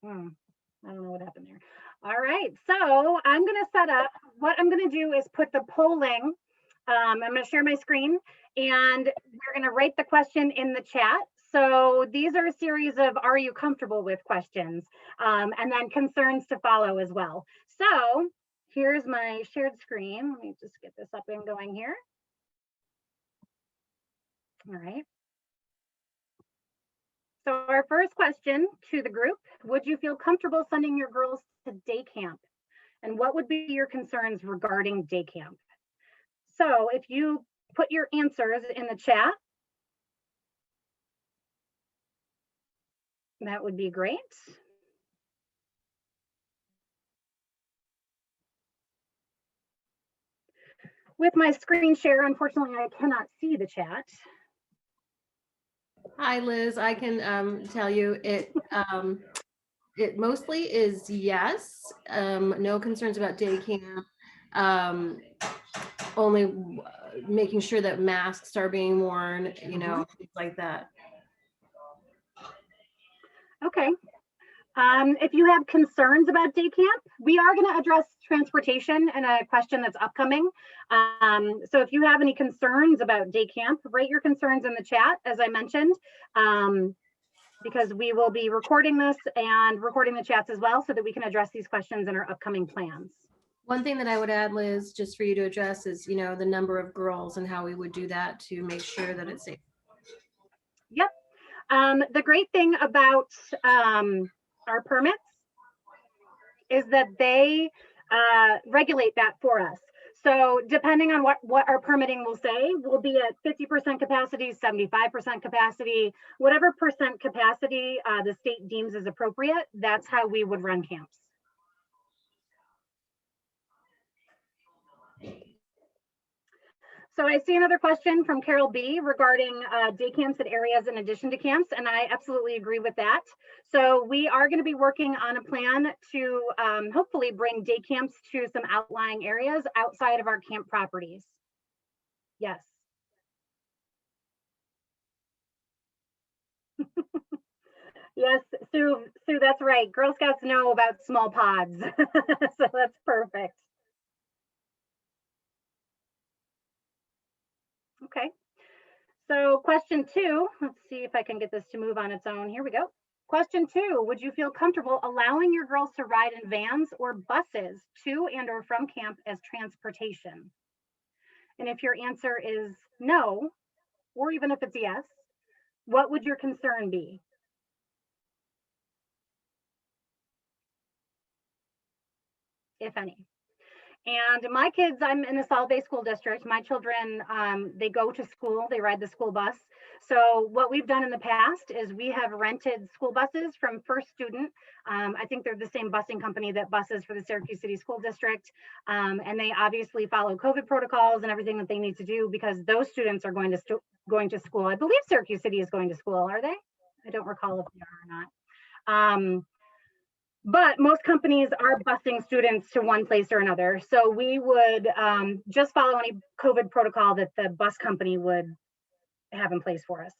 I don't know what happened there. All right, so I'm going to set up, what I'm going to do is put the polling. I'm going to share my screen and we're going to write the question in the chat. So these are a series of are you comfortable with questions, and then concerns to follow as well. So here's my shared screen. Let me just get this up and going here. All right. So our first question to the group, would you feel comfortable sending your girls to day camp? And what would be your concerns regarding day camp? So if you put your answers in the chat, that would be great. With my screen share, unfortunately, I cannot see the chat. Hi, Liz. I can tell you it. It mostly is yes. No concerns about day camp. Only making sure that masks are being worn. You know, things like that. Okay. If you have concerns about day camp, we are going to address transportation in a question that's upcoming. So if you have any concerns about day camp, write your concerns in the chat, as I mentioned, because we will be recording this and recording the chats as well so that we can address these questions in our upcoming plans. One thing that I would add, Liz, just for you to address is, you know, the number of girls and how we would do that to make sure that it's safe. Yep. The great thing about our permits is that they regulate that for us. So depending on what our permitting will say, we'll be at 50% capacity, 75% capacity, whatever percent capacity the state deems is appropriate, that's how we would run camps. So I see another question from Carol B regarding day camps at areas in addition to camps, and I absolutely agree with that. So we are going to be working on a plan to hopefully bring day camps to some outlying areas outside of our camp properties. Yes. Yes, Sue, that's right. Girl Scouts know about small pods, so that's perfect. Okay. So question 2, let's see if I can get this to move on its own. Here we go. Question 2, would you feel comfortable allowing your girls to ride in vans or buses to and or from camp as transportation? And if your answer is no, or even if it's yes, what would your concern be? If any. And my kids, I'm in a solid-based school district. My children, they go to school, they ride the school bus. So what we've done in the past is we have rented school buses from First Student. I think they're the same busing company that buses for the Syracuse City School District. And they obviously follow COVID protocols and everything that they need to do because those students are going to school. I believe Syracuse City is going to school, are they? I don't recall if they are or not. But most companies are busing students to one place or another. So we would just follow any COVID protocol that the bus company would have in place for us.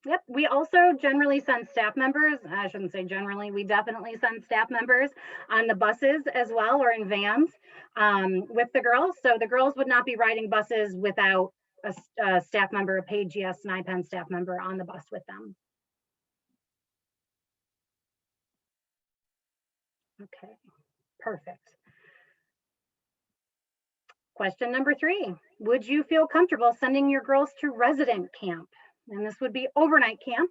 Yep, we also generally send staff members, I shouldn't say generally, we definitely send staff members on the buses as well or in vans with the girls. So the girls would not be riding buses without a staff member, a paid GS NYPENN staff member on the bus with them. Okay, perfect. Question number 3, would you feel comfortable sending your girls to resident camp? And this would be overnight camp.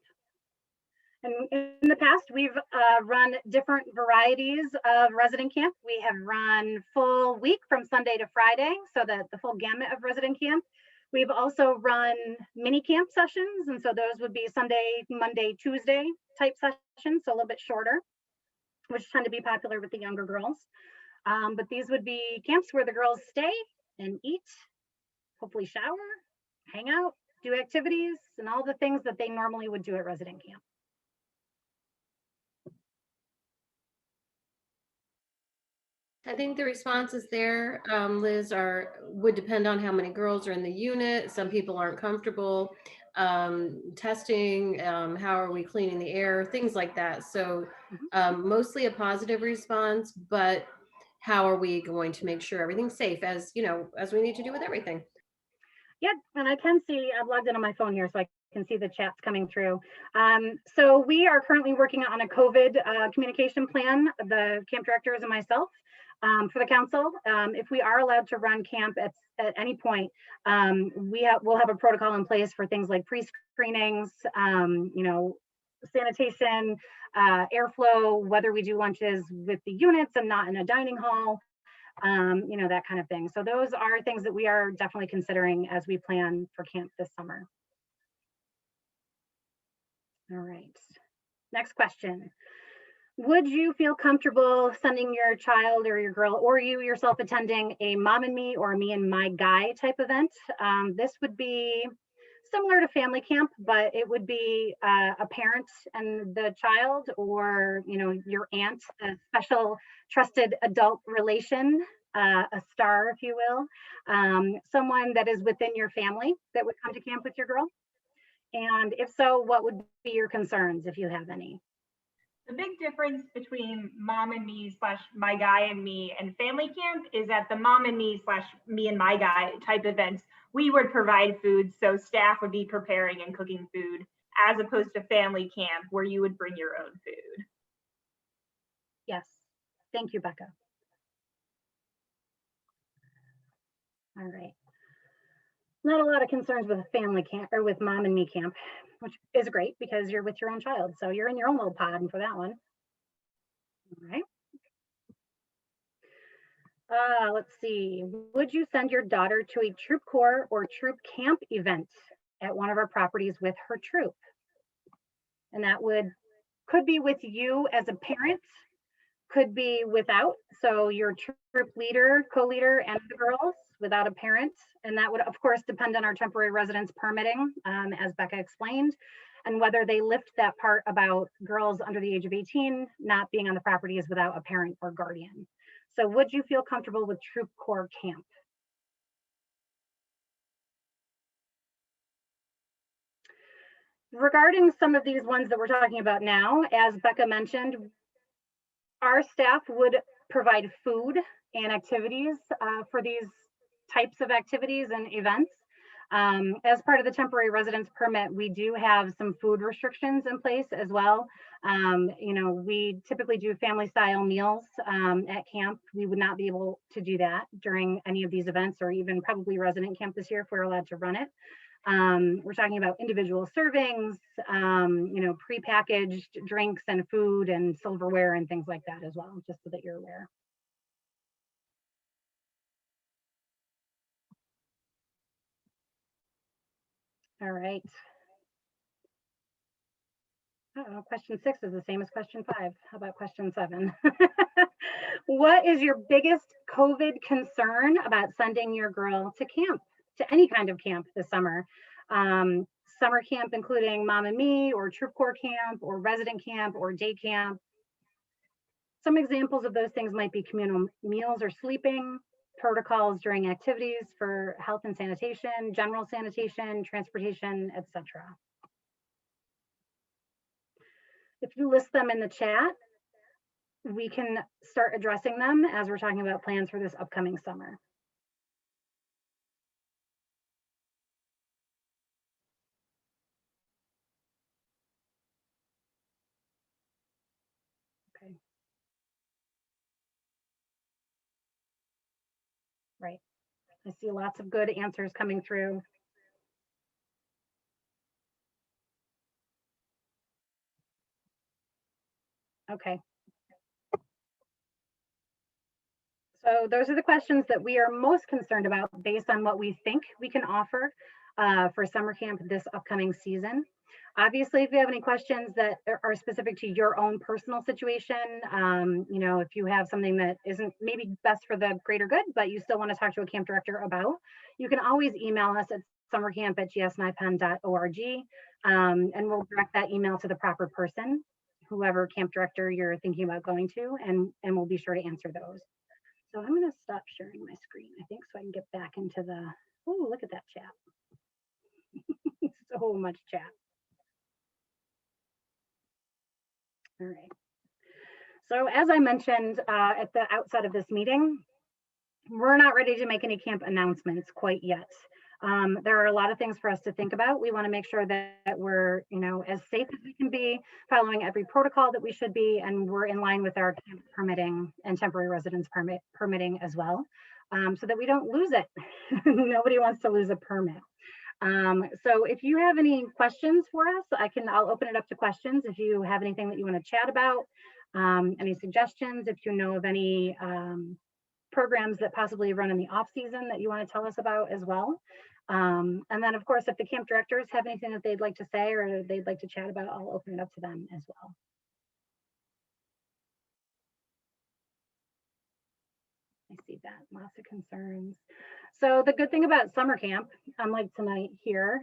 And in the past, we've run different varieties of resident camp. We have run full week from Sunday to Friday, so that the full gamut of resident camp. We've also run mini camp sessions, and so those would be Sunday, Monday, Tuesday type sessions, so a little bit shorter, which tend to be popular with the younger girls. But these would be camps where the girls stay and eat, hopefully shower, hang out, do activities, and all the things that they normally would do at resident camp. I think the responses there, Liz, would depend on how many girls are in the unit. Some people aren't comfortable. testing, how are we cleaning the air, things like that. So mostly a positive response, but how are we going to make sure everything's safe, as you know, as we need to do with everything. Yep, and I can see, I've logged in on my phone here so I can see the chats coming through. So we are currently working on a COVID communication plan, the camp directors and myself, for the council. If we are allowed to run camp at any point, we'll have a protocol in place for things like pre-screenings, you know, sanitation, airflow, whether we do lunches with the units and not in a dining hall, you know, that kind of thing. So those are things that we are definitely considering as we plan for camp this summer. All right, next question. Would you feel comfortable sending your child or your girl or you yourself attending a mom and me or me and my guy type event? This would be similar to family camp, but it would be a parent and the child, or you know, your aunt, a special trusted adult relation, a star, if you will, someone that is within your family that would come to camp with your girl. And if so, what would be your concerns if you have any? The big difference between mom and me slash my guy and me and family camp is that the mom and me slash me and my guy type events, we would provide food. So staff would be preparing and cooking food, as opposed to family camp where you would bring your own food. Yes, thank you, Becca. All right. Not a lot of concerns with family camp or with mom and me camp, which is great because you're with your own child. So you're in your own little pod for that one. All right. Let's see. Would you send your daughter to a troop corps or troop camp event at one of our properties with her troop? And that could be with you as a parent, could be without. So your troop leader, co-leader, and the girls without a parent. And that would, of course, depend on our temporary residence permitting, as Becca explained, and whether they lift that part about girls under the age of 18 not being on the properties without a parent or guardian. So would you feel comfortable with troop corps camp? Regarding some of these ones that we're talking about now, as Becca mentioned, our staff would provide food and activities for these types of activities and events. As part of the temporary residence permit, we do have some food restrictions in place as well. You know, we typically do family style meals at camp. We would not be able to do that during any of these events, or even probably resident camp this year if we're allowed to run it. We're talking about individual servings, you know, prepackaged drinks and food and silverware and things like that as well, just so that you're aware. All right. Uh-oh, question 6 is the same as question 5. How about question 7? What is your biggest COVID concern about sending your girl to camp, to any kind of camp this summer? Summer camp, including mom and me, or troop corps camp, or resident camp, or day camp. Some examples of those things might be communal meals or sleeping, protocols during activities for health and sanitation, general sanitation, transportation, etc. If you list them in the chat, we can start addressing them as we're talking about plans for this upcoming summer. Okay. Right. I see lots of good answers coming through. Okay. So those are the questions that we are most concerned about based on what we think we can offer for summer camp this upcoming season. Obviously, if you have any questions that are specific to your own personal situation, you know, if you have something that isn't maybe best for the greater good, but you still want to talk to a camp director about, you can always email us at summercamp@gsnypenn.org, and we'll direct that email to the proper person, whoever camp director you're thinking about going to, and we'll be sure to answer those. So I'm going to stop sharing my screen, I think, so I can get back into the, oh, look at that chat. So much chat. All right. So as I mentioned at the outset of this meeting, we're not ready to make any camp announcements quite yet. There are a lot of things for us to think about. We want to make sure that we're, as safe as we can be, following every protocol that we should be, and we're in line with our camp permitting and temporary residence permitting as well, so that we don't lose it. Nobody wants to lose a permit. So if you have any questions for us, I'll open it up to questions. If you have anything that you want to chat about, any suggestions, if you know of any programs that possibly run in the off season that you want to tell us about as well. And then of course, if the camp directors have anything that they'd like to say or they'd like to chat about, I'll open it up to them as well. I see that, lots of concerns. So the good thing about summer camp, unlike tonight here,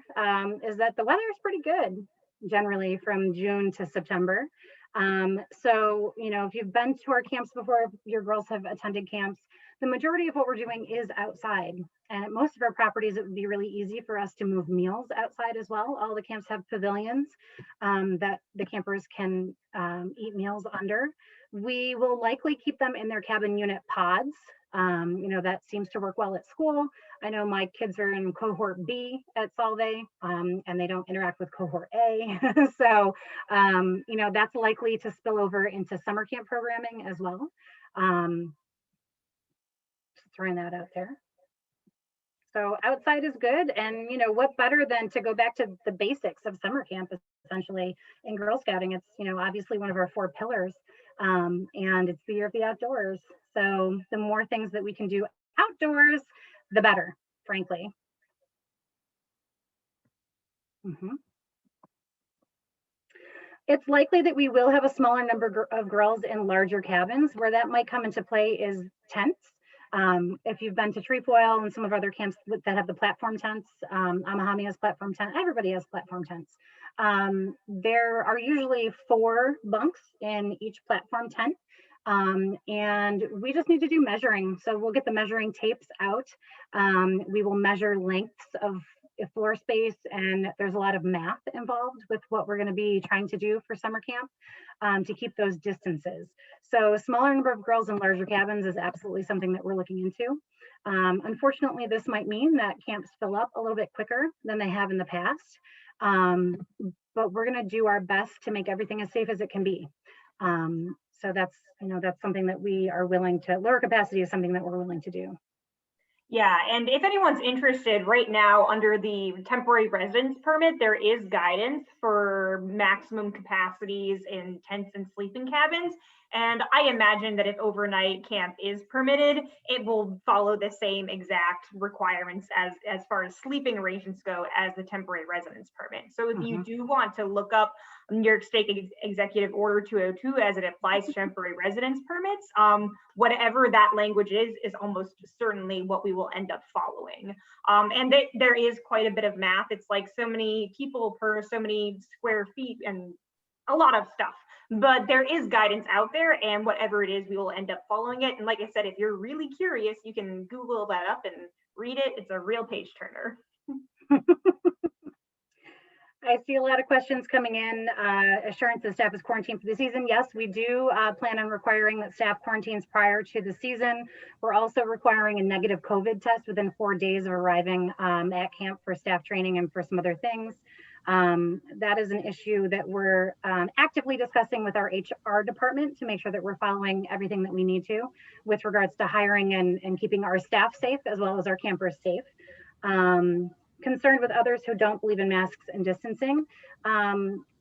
is that the weather is pretty good generally from June to September. So, if you've been to our camps before, your girls have attended camps, the majority of what we're doing is outside. And at most of our properties, it would be really easy for us to move meals outside as well. All the camps have pavilions that the campers can eat meals under. We will likely keep them in their cabin unit pods. That seems to work well at school. I know my kids are in cohort B at Solvay, and they don't interact with cohort A. So, that's likely to spill over into summer camp programming as well. Just throwing that out there. So outside is good. And, what better than to go back to the basics of summer camp, essentially in Girl Scouting. It's, obviously one of our 4 pillars, and it's the year of the outdoors. So the more things that we can do outdoors, the better, frankly. It's likely that we will have a smaller number of girls in larger cabins. Where that might come into play is tents. If you've been to Trefoil and some of other camps that have the platform tents, Amahami has platform tent, everybody has platform tents. There are usually 4 bunks in each platform tent. And we just need to do measuring. So we'll get the measuring tapes out. We will measure lengths of floor space, and there's a lot of math involved with what we're going to be trying to do for summer camp to keep those distances. So a smaller number of girls in larger cabins is absolutely something that we're looking into. Unfortunately, this might mean that camps fill up a little bit quicker than they have in the past, but we're going to do our best to make everything as safe as it can be. So that's something that we are willing to, lower capacity is something that we're willing to do. Yeah, and if anyone's interested, right now under the temporary residence permit, there is guidance for maximum capacities in tents and sleeping cabins. And I imagine that if overnight camp is permitted, it will follow the same exact requirements as far as sleeping arrangements go as the temporary residence permit. So if you do want to look up New York State Executive Order 202 as it applies to temporary residence permits, whatever that language is almost certainly what we will end up following. And there is quite a bit of math. It's like so many people per so many square feet and a lot of stuff. But there is guidance out there, and whatever it is, we will end up following it. And like I said, if you're really curious, you can Google that up and read it. It's a real page turner. I see a lot of questions coming in. Assurance that staff is quarantined for the season. Yes, we do plan on requiring that staff quarantines prior to the season. We're also requiring a negative COVID test within 4 days of arriving at camp for staff training and for some other things. That is an issue that we're actively discussing with our HR department to make sure that we're following everything that we need to with regards to hiring and keeping our staff safe as well as our campers safe. Concerned with others who don't believe in masks and distancing.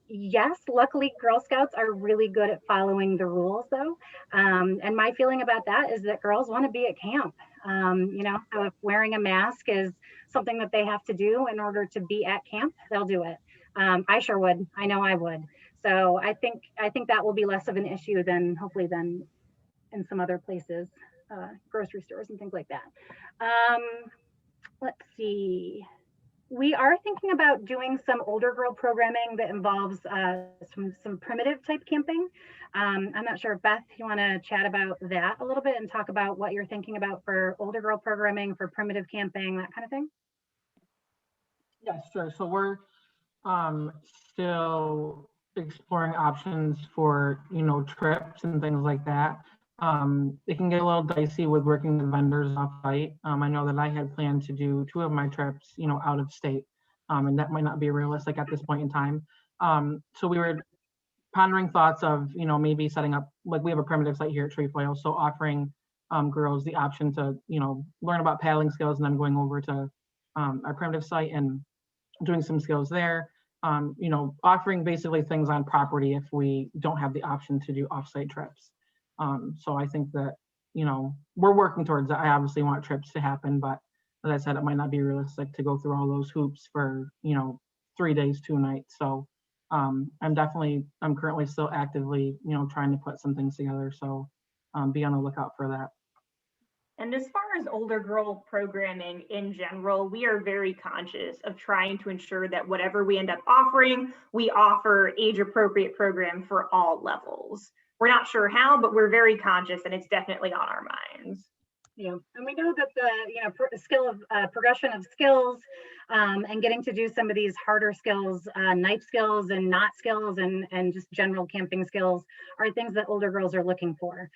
Yes, luckily Girl Scouts are really good at following the rules though. And my feeling about that is that girls want to be at camp. So if wearing a mask is something that they have to do in order to be at camp, they'll do it. I sure would. I know I would. So I think that will be less of an issue than hopefully than in some other places, grocery stores and things like that. Let's see. We are thinking about doing some older girl programming that involves some primitive type camping. I'm not sure, Beth, you want to chat about that a little bit and talk about what you're thinking about for older girl programming, for primitive camping, that kind of thing? Yeah, sure. So we're um, still exploring options for, trips and things like that. It can get a little dicey with working with vendors off site. I know that I had planned to do 2 of my trips, out of state. And that might not be realistic at this point in time. So we were pondering thoughts of, maybe setting up, like we have a primitive site here at Trefoil, so offering girls the option to, learn about paddling skills and then going over to our primitive site and doing some skills there. Offering basically things on property if we don't have the option to do offsite trips. So I think that, we're working towards that. I obviously want trips to happen, but as I said, it might not be realistic to go through all those hoops for, 3 days, 2 nights. So I'm currently still actively, trying to put some things together. So be on the lookout for that. And as far as older girl programming in general, we are very conscious of trying to ensure that whatever we end up offering, we offer age appropriate program for all levels. We're not sure how, but we're very conscious and it's definitely on our minds. Yeah, and we know that the skill of progression of skills and getting to do some of these harder skills, knife skills and knot skills and just general camping skills are things that older girls are looking for.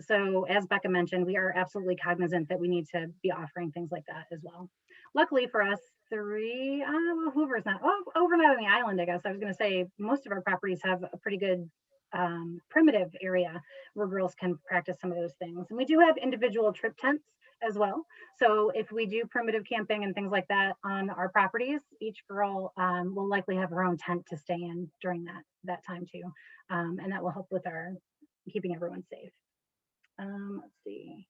So as Becca mentioned, we are absolutely cognizant that we need to be offering things like that as well. Luckily for us, Hoover's not overnight on the island. I guess I was going to say most of our properties have a pretty good primitive area where girls can practice some of those things. And we do have individual trip tents as well. So if we do primitive camping and things like that on our properties, each girl will likely have her own tent to stay in during that time too. And that will help with our keeping everyone safe. Let's see.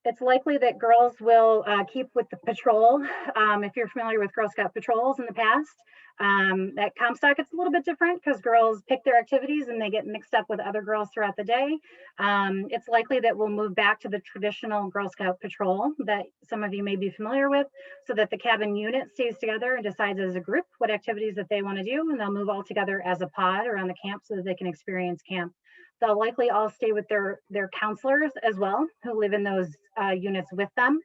It's likely that girls will keep with the patrol. If you're familiar with Girl Scout patrols in the past, at Comstock, it's a little bit different because girls pick their activities and they get mixed up with other girls throughout the day. It's likely that we'll move back to the traditional Girl Scout patrol that some of you may be familiar with, so that the cabin unit stays together and decides as a group what activities that they want to do, and they'll move all together as a pod around the camp so that they can experience camp. They'll likely all stay with their counselors as well, who live in those units with them.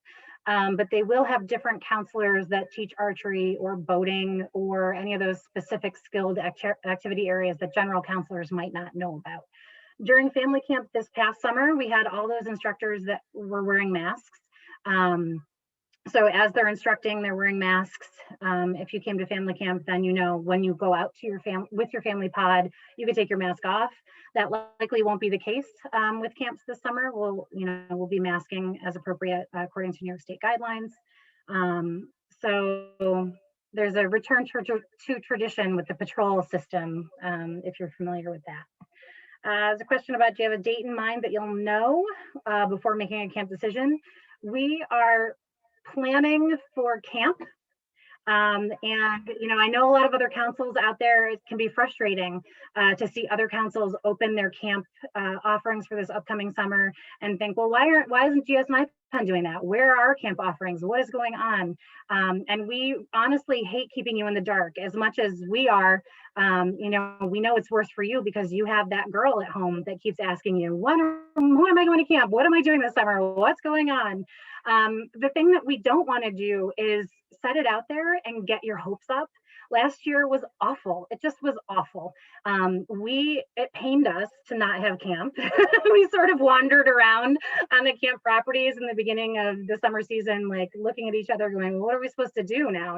But they will have different counselors that teach archery or boating or any of those specific skilled activity areas that general counselors might not know about. During family camp this past summer, we had all those instructors that were wearing masks. So as they're instructing, they're wearing masks. If you came to family camp, then when you go out to with your family pod, you could take your mask off. That likely won't be the case with camps this summer. We'll be masking as appropriate according to New York State guidelines. So there's a return to tradition with the patrol system, if you're familiar with that. There's a question about, do you have a date in mind that you'll know before making a camp decision? We are planning for camp. And I know a lot of other councils out there, it can be frustrating to see other councils open their camp offerings for this upcoming summer and think, well, why isn't NYPENN doing that? Where are our camp offerings? What is going on? And we honestly hate keeping you in the dark as much as we are. We know it's worse for you because you have that girl at home that keeps asking you, when am I going to camp? What am I doing this summer? What's going on? The thing that we don't want to do is set it out there and get your hopes up. Last year was awful. It just was awful. It pained us to not have camp. We sort of wandered around on the camp properties in the beginning of the summer season, like looking at each other going, what are we supposed to do now?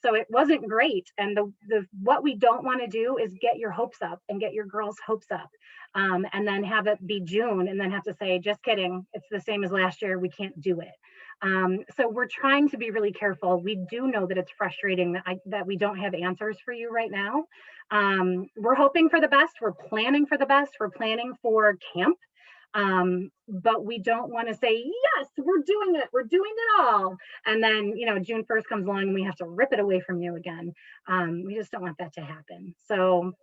So it wasn't great. And what we don't want to do is get your hopes up and get your girls' hopes up. And then have it be June and then have to say, just kidding, it's the same as last year, we can't do it. So we're trying to be really careful. We do know that it's frustrating that we don't have answers for you right now. We're hoping for the best, we're planning for the best, we're planning for camp. But we don't want to say, yes, we're doing it all. And then, June 1st comes along and we have to rip it away from you again. We just don't want that to happen. So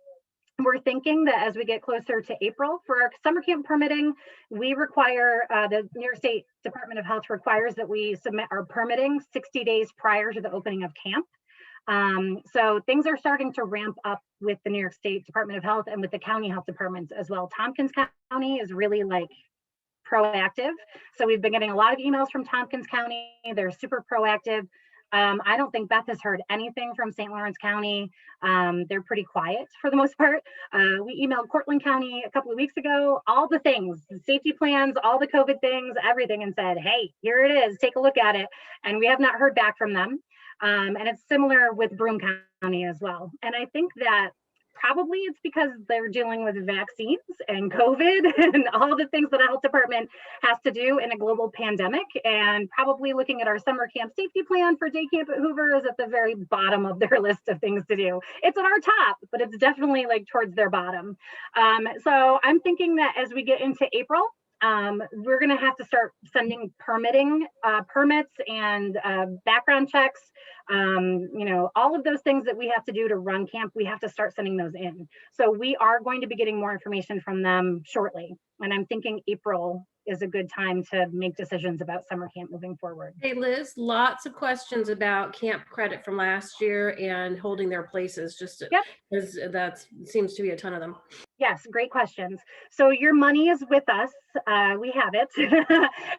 we're thinking that as we get closer to April for our summer camp permitting, we require, the New York State Department of Health requires that we submit our permitting 60 days prior to the opening of camp. So things are starting to ramp up with the New York State Department of Health and with the county health departments as well. Tompkins County is really proactive. So we've been getting a lot of emails from Tompkins County. They're super proactive. I don't think Beth has heard anything from St. Lawrence County. They're pretty quiet for the most part. We emailed Cortland County a couple of weeks ago, all the things, safety plans, all the COVID things, everything, and said, hey, here it is, take a look at it. And we have not heard back from them. And it's similar with Broome County as well. And I think that probably it's because they're dealing with vaccines and COVID and all the things that a health department has to do in a global pandemic. And probably looking at our summer camp safety plan for day camp at Hoover is at the very bottom of their list of things to do. It's at our top, but it's definitely like towards their bottom. So I'm thinking that as we get into April, we're going to have to start sending permits and background checks, all of those things that we have to do to run camp. We have to start sending those in. So we are going to be getting more information from them shortly. And I'm thinking April is a good time to make decisions about summer camp moving forward. Hey, Liz, lots of questions about camp credit from last year and holding their places, just because that seems to be a ton of them. Yes, great questions. So your money is with us. We have it.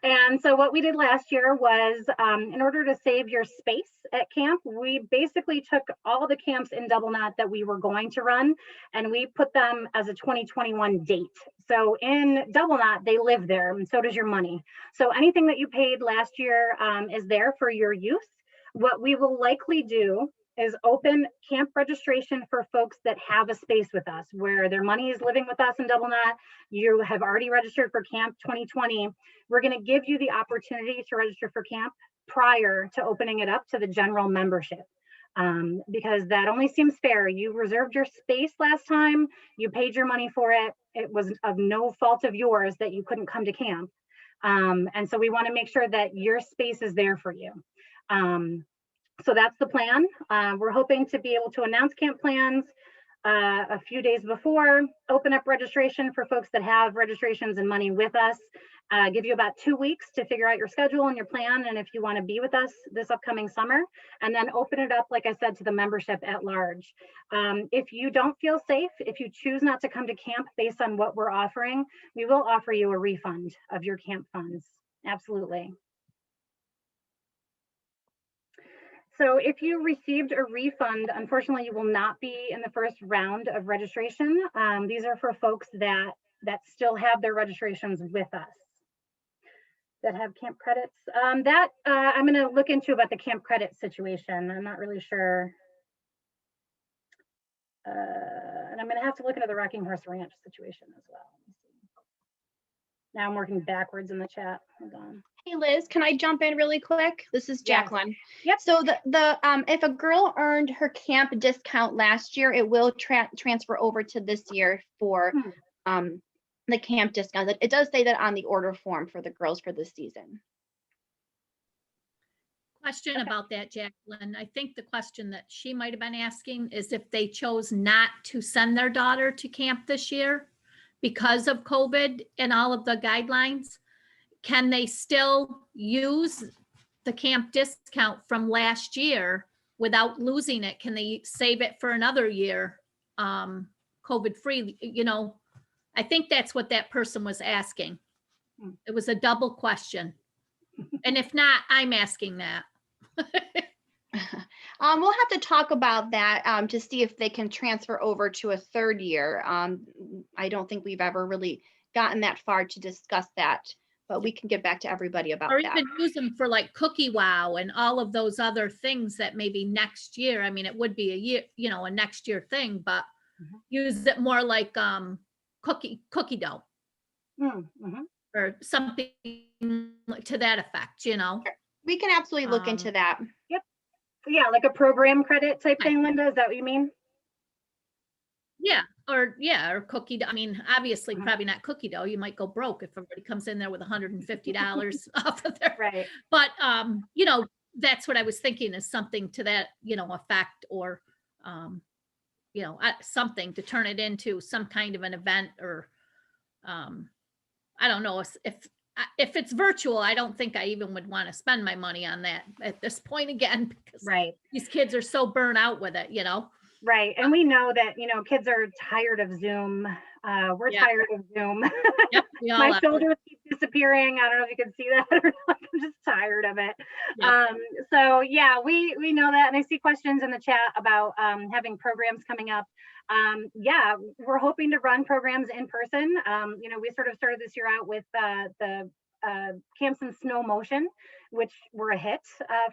And so what we did last year was, in order to save your space at camp, we basically took all the camps in Double Knot that we were going to run, and we put them as a 2021 date. So in Double Knot, they live there, and so does your money. So anything that you paid last year is there for your use. What we will likely do is open camp registration for folks that have a space with us, where their money is living with us in Double Knot. You have already registered for camp 2020. We're going to give you the opportunity to register for camp prior to opening it up to the general membership, because that only seems fair. You reserved your space last time, you paid your money for it. It was of no fault of yours that you couldn't come to camp. And so we want to make sure that your space is there for you. So that's the plan. We're hoping to be able to announce camp plans a few days before, open up registration for folks that have registrations and money with us, give you about 2 weeks to figure out your schedule and your plan, and if you want to be with us this upcoming summer, and then open it up, like I said, to the membership at large. If you don't feel safe, if you choose not to come to camp based on what we're offering, we will offer you a refund of your camp funds. Absolutely. So if you received a refund, unfortunately, you will not be in the first round of registration. These are for folks that still have their registrations with us, that have camp credits. I'm going to look into about the camp credit situation. I'm not really sure. And I'm going to have to look into the Rocking Horse Ranch situation as well. Now I'm working backwards in the chat. Hold on. Hey Liz, can I jump in really quick? This is Jacqueline. Yep. So if a girl earned her camp discount last year, it will transfer over to this year for the camp discount. It does say that on the order form for the girls for this season. Question about that, Jacqueline. I think the question that she might have been asking is if they chose not to send their daughter to camp this year because of COVID and all of the guidelines, can they still use the camp discount from last year without losing it? Can they save it for another year, COVID free? I think that's what that person was asking. It was a double question. And if not, I'm asking that. We'll have to talk about that to see if they can transfer over to a third year. I don't think we've ever really gotten that far to discuss that, but we can get back to everybody about that. Or even use them for like Cookie Wow and all of those other things that maybe next year, I mean, it would be a year, a next year thing, but use it more like cookie dough or something to that effect, We can absolutely look into that. Yep. Yeah, like a program credit type thing, Linda, is that what you mean? Or cookie dough. I mean, obviously probably not cookie dough. You might go broke if everybody comes in there with $150 off of there. Right. But, that's what I was thinking is something to that, effect, or, something to turn it into some kind of an event, or, I don't know if it's virtual. I don't think I even would want to spend my money on that at this point again, because these kids are so burnt out with it, Right. And we know that, kids are tired of Zoom. We're tired of Zoom. Yep, My shoulders keep disappearing. I don't know if you can see that or not. I'm just tired of it. Yep. So yeah, we know that, and I see questions in the chat about having programs coming up. Yeah, we're hoping to run programs in person. You know, we sort of started this year out with the camps in snow motion, which were a hit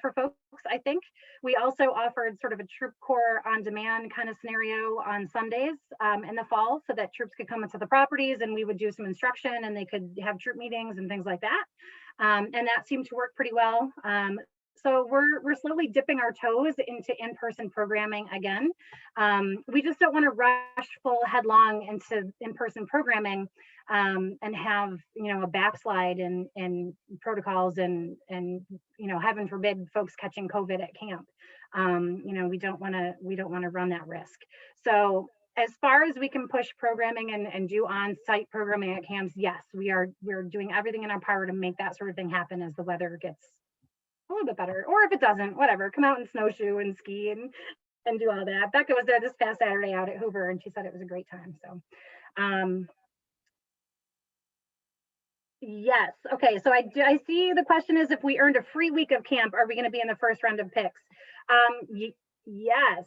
for folks, I think. We also offered sort of a troop corps on demand kind of scenario on Sundays in the fall, so that troops could come into the properties and we would do some instruction and they could have troop meetings and things like that. And that seemed to work pretty well. So we're slowly dipping our toes into in-person programming again. We just don't want to rush full headlong into in-person programming and have, you know, a backslide in protocols and you know, heaven forbid folks catching COVID at camp. You know, we don't want to run that risk. So as far as we can push programming and do on-site programming at camps, yes, we're doing everything in our power to make that sort of thing happen as the weather gets a little bit better, or if it doesn't, whatever, come out and snowshoe and ski and do all that. Becca was there this past Saturday out at Hoover, and she said it was a great time. So yes, okay, so I see the question is, if we earned a free week of camp, are we going to be in the first round of picks? Yes,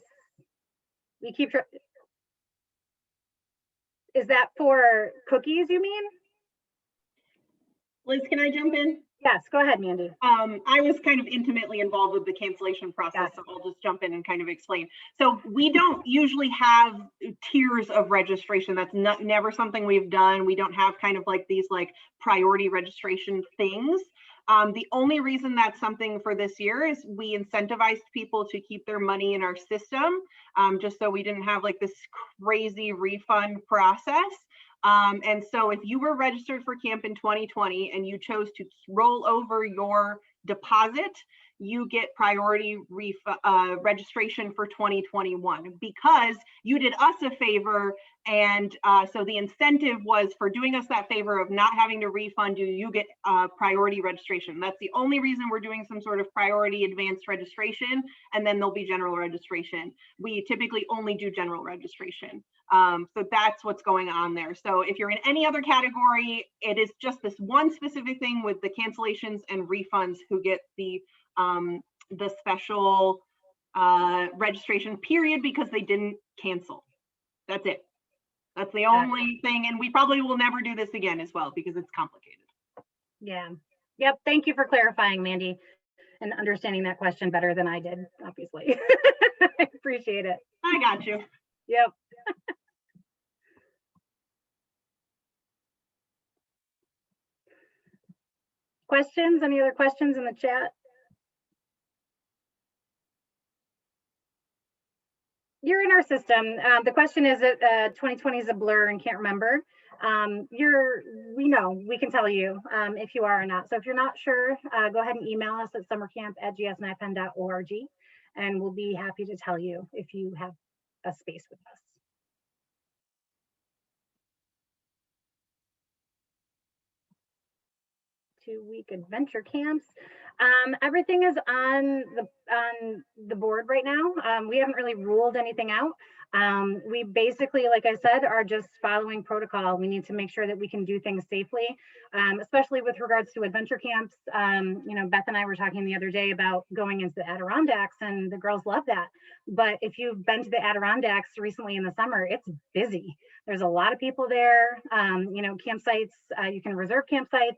we keep is that for cookies, you mean? Liz, can I jump in? Yes, go ahead, Mandy. I was kind of intimately involved with the cancellation process, so I'll just jump in and kind of explain. So we don't usually have tiers of registration. That's never something we've done. We don't have kind of like these like priority registration things. The only reason that's something for this year is we incentivized people to keep their money in our system, just so we didn't have like this crazy refund process. And so if you were registered for camp in 2020 and you chose to roll over your deposit, you get priority registration for 2021 because you did us a favor. And so the incentive was for doing us that favor of not having to refund you, you get priority registration. That's the only reason we're doing some sort of priority advanced registration, and then there'll be general registration. We typically only do general registration. So that's what's going on there. So if you're in any other category, it is just this one specific thing with the cancellations and refunds who get the special registration period because they didn't cancel. That's it. That's the only thing. And we probably will never do this again as well because it's complicated. Yeah. Yep. Thank you for clarifying, Mandy, and understanding that question better than I did, obviously. I appreciate it. I got you. Yep. Questions? Any other questions in the chat? You're in our system. The question is that 2020 is a blur and can't remember. We know, we can tell you if you are or not. So if you're not sure, go ahead and email us at summercamp@gsnypenn.org, and we'll be happy to tell you if you have a space with us. Two-week adventure camps. Everything is on the board right now. We haven't really ruled anything out. We basically, like I said, are just following protocol. We need to make sure that we can do things safely, especially with regards to adventure camps. You know, Beth and I were talking the other day about going into the Adirondacks, and the girls love that. But if you've been to the Adirondacks recently in the summer, it's busy. There's a lot of people there. You know, campsites, you can reserve campsites.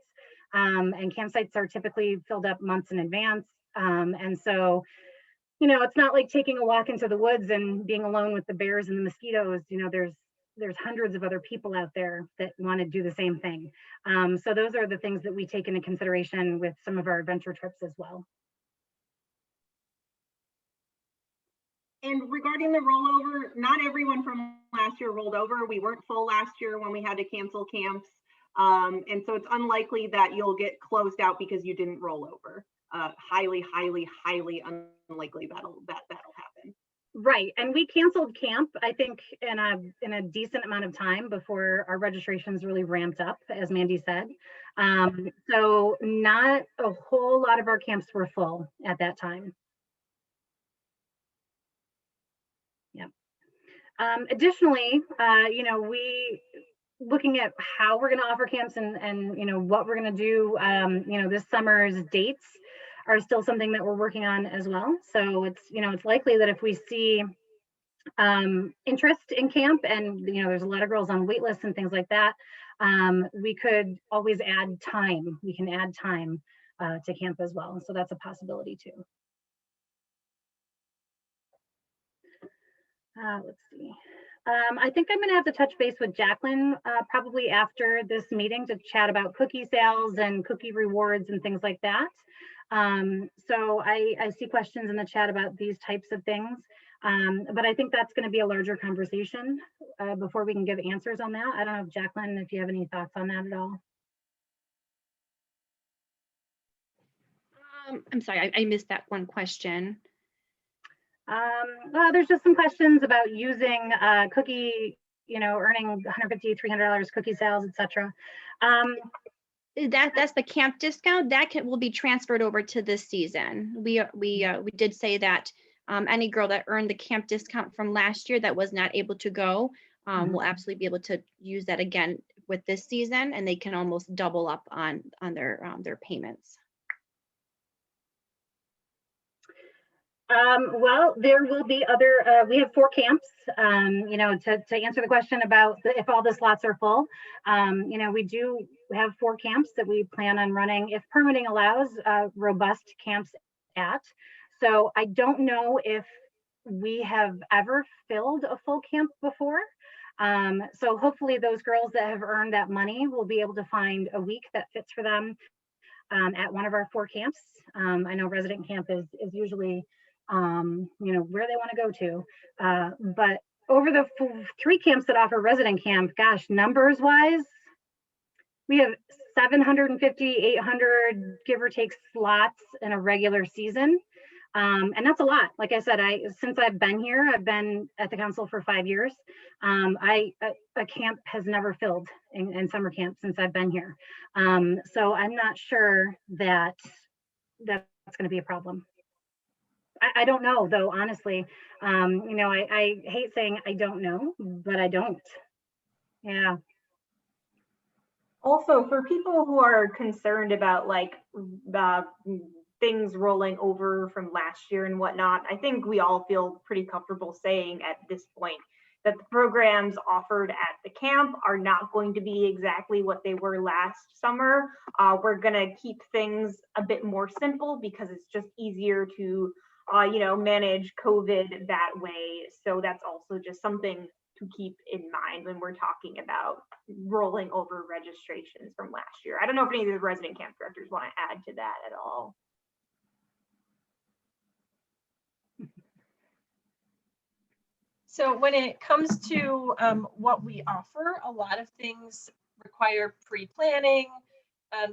And campsites are typically filled up months in advance. And so, you know, it's not like taking a walk into the woods and being alone with the bears and the mosquitoes. You know, there's hundreds of other people out there that want to do the same thing. So those are the things that we take into consideration with some of our adventure trips as well. And regarding the rollover, not everyone from last year rolled over. We weren't full last year when we had to cancel camps. And so it's unlikely that you'll get closed out because you didn't roll over. Highly, highly, highly unlikely that'll happen. Right, and we canceled camp, I think, in a decent amount of time before our registrations really ramped up, as Mandy said. So not a whole lot of our camps were full at that time. Yeah. Additionally, you know, looking at how we're going to offer camps and what we're going to do, this summer's dates are still something that we're working on as well. So it's likely that if we see interest in camp and there's a lot of girls on wait lists and things like that, we could always add time. We can add time to camp as well. So that's a possibility too. Let's see. I think I'm going to have to touch base with Jacqueline probably after this meeting to chat about cookie sales and cookie rewards and things like that. So I see questions in the chat about these types of things, but I think that's going to be a larger conversation before we can give answers on that. I don't know if Jacqueline, if you have any thoughts on that at all. I'm sorry, I missed that one question. Well, there's just some questions about using cookie, earning $150, $300 cookie sales, etc. That's the camp discount that will be transferred over to this season. We did say that any girl that earned the camp discount from last year that was not able to go will absolutely be able to use that again with this season, and they can almost double up on their payments. Well, there will be other, we have 4 camps, to answer the question about if all the slots are full. We do have 4 camps that we plan on running, if permitting allows, robust camps at. So I don't know if we have ever filled a full camp before. So hopefully those girls that have earned that money will be able to find a week that fits for them at one of our 4 camps. I know resident camp is usually where they want to go to. But over the 3 camps that offer resident camp, gosh, numbers wise, we have 750, 800 give or take slots in a regular season. And that's a lot. Like I said, since I've been here, I've been at the council for 5 years. A camp has never filled in summer camp since I've been here. So I'm not sure that that's going to be a problem. I don't know though, honestly. I hate saying I don't know, but I don't. Yeah. Also, for people who are concerned about like things rolling over from last year and whatnot, I think we all feel pretty comfortable saying at this point that the programs offered at the camp are not going to be exactly what they were last summer. We're going to keep things a bit more simple because it's just easier to manage COVID that way. So that's also just something to keep in mind when we're talking about rolling over registrations from last year. I don't know if any of the resident camp directors want to add to that at all. So when it comes to what we offer, a lot of things require pre-planning.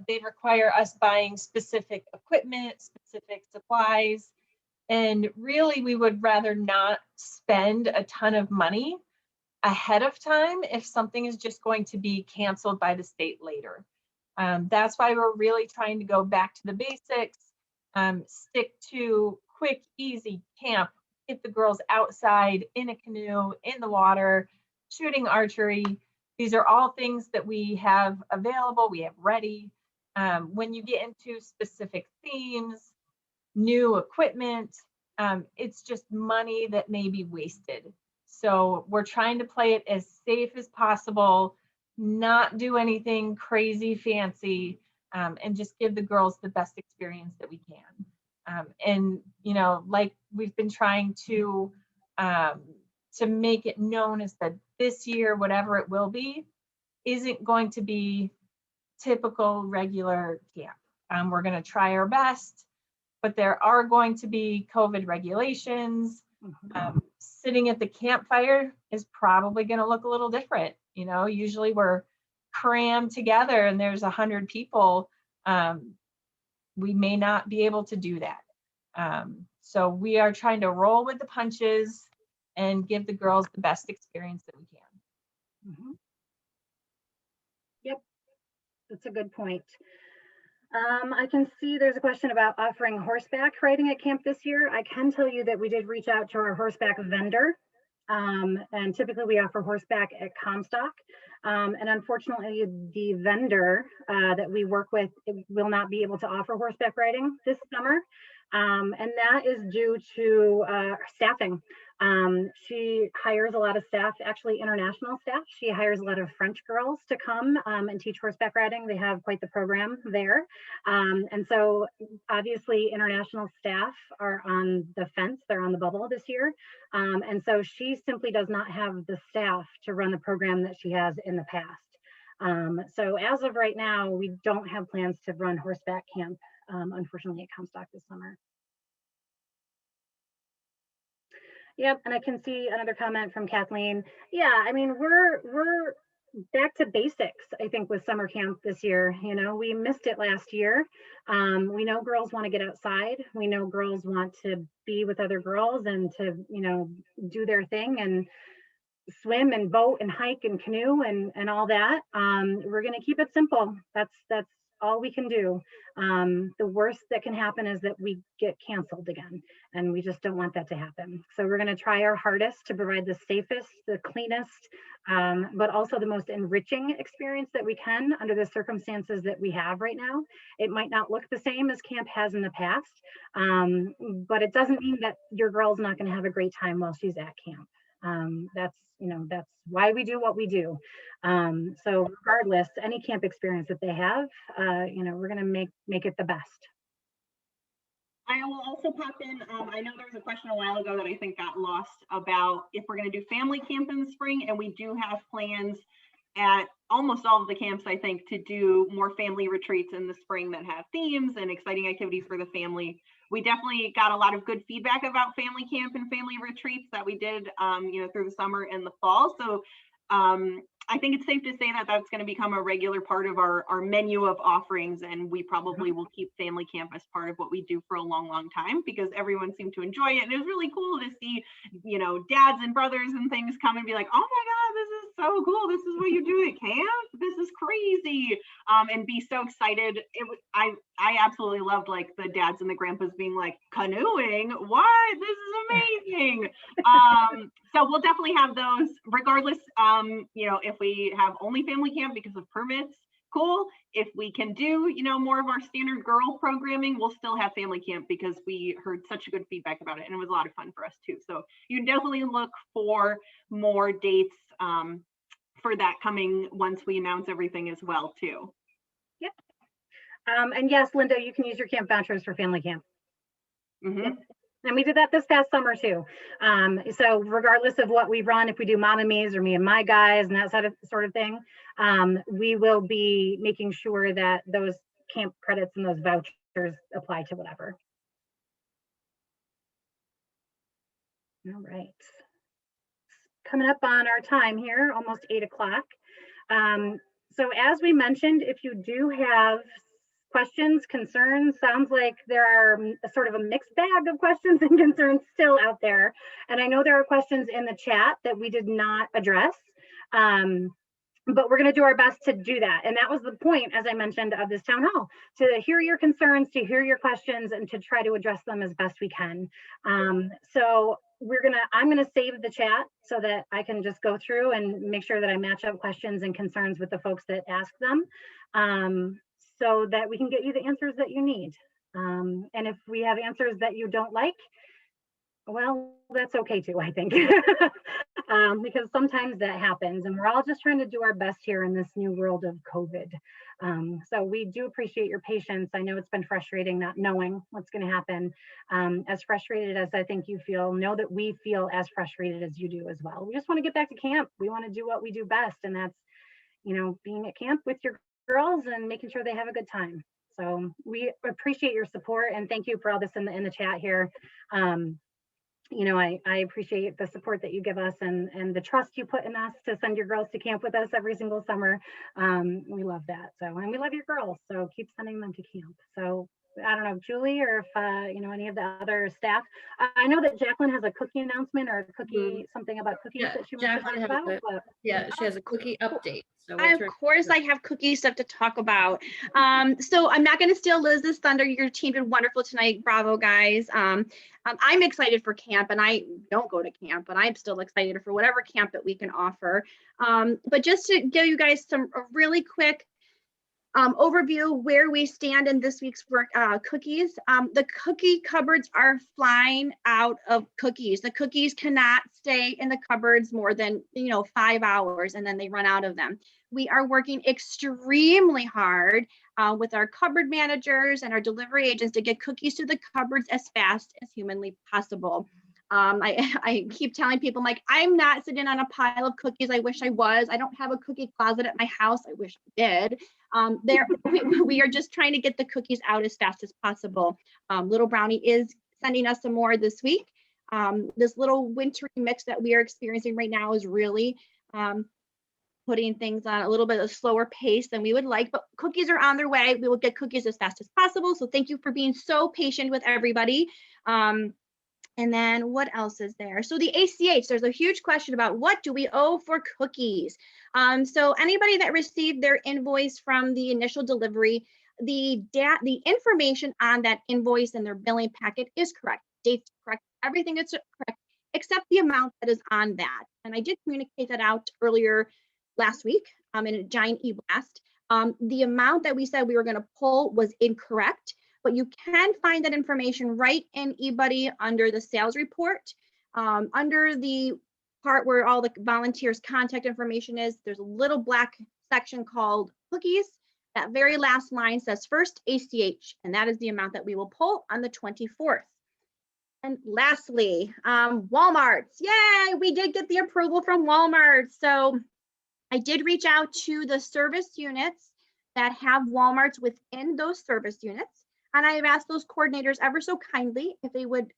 They require us buying specific equipment, specific supplies. And really, we would rather not spend a ton of money ahead of time if something is just going to be canceled by the state later. That's why we're really trying to go back to the basics, stick to quick, easy camp, get the girls outside in a canoe, in the water, shooting archery. These are all things that we have available, we have ready. When you get into specific themes, new equipment, it's just money that may be wasted. So we're trying to play it as safe as possible, not do anything crazy fancy, and just give the girls the best experience that we can. And like we've been trying to make it known is that this year, whatever it will be, isn't going to be typical regular camp. We're going to try our best, but there are going to be COVID regulations. Sitting at the campfire is probably going to look a little different. Usually we're crammed together and there's 100 people. We may not be able to do that. So we are trying to roll with the punches and give the girls the best experience that we can. Yep, that's a good point. I can see there's a question about offering horseback riding at camp this year. I can tell you that we did reach out to our horseback vendor, and typically we offer horseback at Comstock. And unfortunately, the vendor that we work with will not be able to offer horseback riding this summer. And that is due to staffing. She hires a lot of staff, actually international staff. She hires a lot of French girls to come and teach horseback riding. They have quite the program there. And so obviously international staff are on the fence. They're on the bubble this year. And so she simply does not have the staff to run the program that she has in the past. So as of right now, we don't have plans to run horseback camp, unfortunately, at Comstock this summer. Yep, and I can see another comment from Kathleen. Yeah, I mean, we're back to basics, I think, with summer camp this year. You know, we missed it last year. We know girls want to get outside. We know girls want to be with other girls and to, you know, do their thing and swim and boat and hike and canoe and all that. We're going to keep it simple. That's all we can do. The worst that can happen is that we get canceled again, and we just don't want that to happen. So we're going to try our hardest to provide the safest, the cleanest, but also the most enriching experience that we can under the circumstances that we have right now. It might not look the same as camp has in the past, but it doesn't mean that your girl's not going to have a great time while she's at camp. That's, you know, that's why we do what we do. So regardless, any camp experience that they have, you know, we're going to make it the best. I will also pop in. I know there was a question a while ago that I think got lost about if we're going to do family camp in the spring, and we do have plans at almost all of the camps, I think, to do more family retreats in the spring that have themes and exciting activities for the family. We definitely got a lot of good feedback about family camp and family retreats that we did, you know, through the summer and the fall. So I think it's safe to say that that's going to become a regular part of our menu of offerings, and we probably will keep family camp as part of what we do for a long, long time, because everyone seemed to enjoy it. And it was really cool to see, you know, dads and brothers and things come and be like, oh my God, this is so cool. This is what you do at camp. This is crazy. And be so excited. I absolutely loved, like, the dads and the grandpas being like, canoeing, what? This is amazing. So we'll definitely have those regardless. You know, if we have only family camp because of permits, cool. If we can do, you know, more of our standard girl programming, we'll still have family camp because we heard such a good feedback about it, and it was a lot of fun for us too. So you can definitely look for more dates for that coming once we announce everything as well too. Yep. And yes, Linda, you can use your camp vouchers for family camp. Mm-hmm. Yep. And we did that this past summer too. So regardless of what we run, if we do Mom and Me's or Me and My Guys and that sort of thing, we will be making sure that those camp credits and those vouchers apply to whatever. All right. Coming up on our time here, almost 8 o'clock. So as we mentioned, if you do have questions, concerns, sounds like there are a sort of a mixed bag of questions and concerns still out there. And I know there are questions in the chat that we did not address, but we're going to do our best to do that. And that was the point, as I mentioned, of this town hall, to hear your concerns, to hear your questions, and to try to address them as best we can. So I'm gonna save the chat so that I can just go through and make sure that I match up questions and concerns with the folks that ask them, so that we can get you the answers that you need. And if we have answers that you don't like, well, that's okay too, I think. Because sometimes that happens, and we're all just trying to do our best here in this new world of COVID. So we do appreciate your patience. I know it's been frustrating not knowing what's going to happen. As frustrated as I think you feel, know that we feel as frustrated as you do as well. We just want to get back to camp. We want to do what we do best, and that's, you know, being at camp with your girls and making sure they have a good time. So we appreciate your support, and thank you for all this in the chat here. You know, I appreciate the support that you give us and the trust you put in us to send your girls to camp with us every single summer. We love that. So, and we love your girls, so keep sending them to camp. So I don't know, Julie, or if, you know, any of the other staff. I know that Jacqueline has a cookie announcement or a cookie, something about cookies Yeah, that she wants to Jacqueline talk has about. a- But Yeah, she has a cookie update. So Of course, I have cookie stuff to talk about. So I'm not going to steal Liz's thunder. Your team did wonderful tonight. Bravo, guys. I'm excited for camp, and I don't go to camp, but I'm still excited for whatever camp that we can offer. But just to give you guys a really quick overview where we stand in this week's work, cookies. The cookie cupboards are flying out of cookies. The cookies cannot stay in the cupboards more than 5 hours, and then they run out of them. We are working extremely hard with our cupboard managers and our delivery agents to get cookies to the cupboards as fast as humanly possible. I keep telling people, I'm like, I'm not sitting on a pile of cookies. I wish I was. I don't have a cookie closet at my house. I wish I did. We are just trying to get the cookies out as fast as possible. Little Brownie is sending us some more this week. This little wintry mix that we are experiencing right now is really putting things on a little bit of a slower pace than we would like, but cookies are on their way. We will get cookies as fast as possible. So thank you for being so patient with everybody. And then what else is there? So the ACH, there's a huge question about what do we owe for cookies? So anybody that received their invoice from the initial delivery, the information on that invoice and their billing packet is correct. Dates correct, everything is correct, except the amount that is on that. And I did communicate that out earlier last week in a giant e-blast. The amount that we said we were going to pull was incorrect, but you can find that information right in eBuddy under the sales report. Under the part where all the volunteers' contact information is, there's a little black section called cookies. That very last line says first ACH, and that is the amount that we will pull on the 24th. And lastly, Walmart's. Yay, we did get the approval from Walmart. So I did reach out to the service units that have Walmarts within those service units. And I have asked those coordinators ever so kindly if they would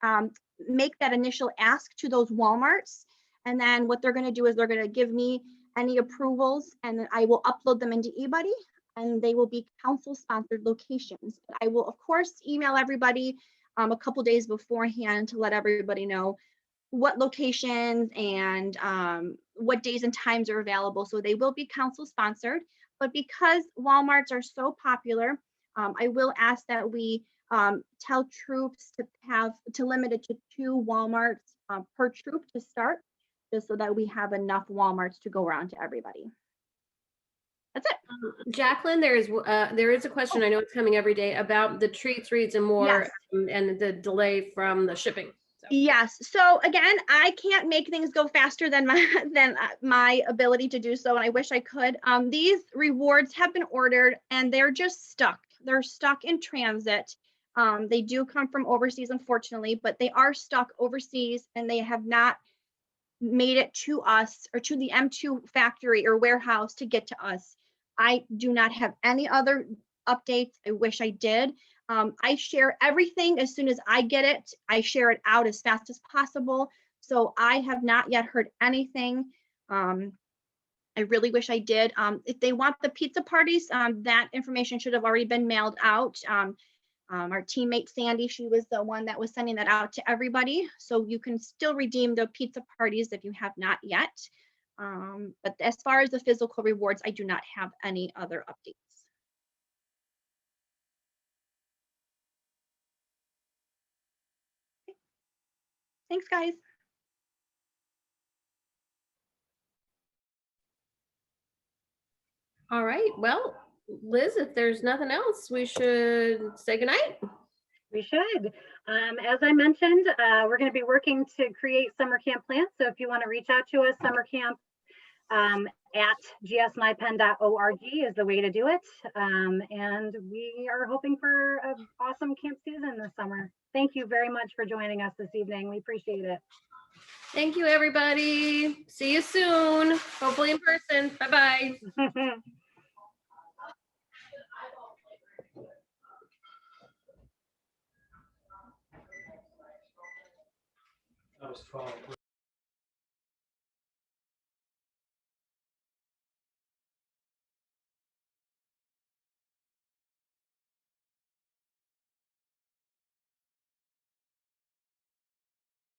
make that initial ask to those Walmarts. And then what they're going to do is they're going to give me any approvals, and then I will upload them into eBuddy, and they will be council-sponsored locations. But I will, of course, email everybody a couple days beforehand to let everybody know what locations and what days and times are available. So they will be council-sponsored. But because Walmarts are so popular, I will ask that we tell troops to limit it to 2 Walmarts per troop to start, just so that we have enough Walmarts to go around to everybody. That's it. Jacqueline, there is a question. I know it's coming every day about the treats, reads, and more, Yes. and the delay from the shipping. So. Yes. So again, I can't make things go faster than my ability to do so, and I wish I could. These rewards have been ordered, and they're just stuck. They're stuck in transit. They do come from overseas, unfortunately, but they are stuck overseas, and they have not made it to us or to the M2 factory or warehouse to get to us. I do not have any other updates. I wish I did. I share everything as soon as I get it. I share it out as fast as possible. So I have not yet heard anything. I really wish I did. If they want the pizza parties, that information should have already been mailed out. Our teammate Sandy, she was the one that was sending that out to everybody. So you can still redeem the pizza parties if you have not yet. But as far as the physical rewards, I do not have any other updates. Thanks, guys. All right. Well, Liz, if there's nothing else, we should say goodnight. we should. As I mentioned, we're going to be working to create summer camp plans. So if you want to reach out to us, summer camp at gsnypen.org is the way to do it. And we are hoping for an awesome camp season this summer. Thank you very much for joining us this evening. We appreciate it. Thank you, everybody. See you soon. Hopefully in person. Bye-bye. That was 12.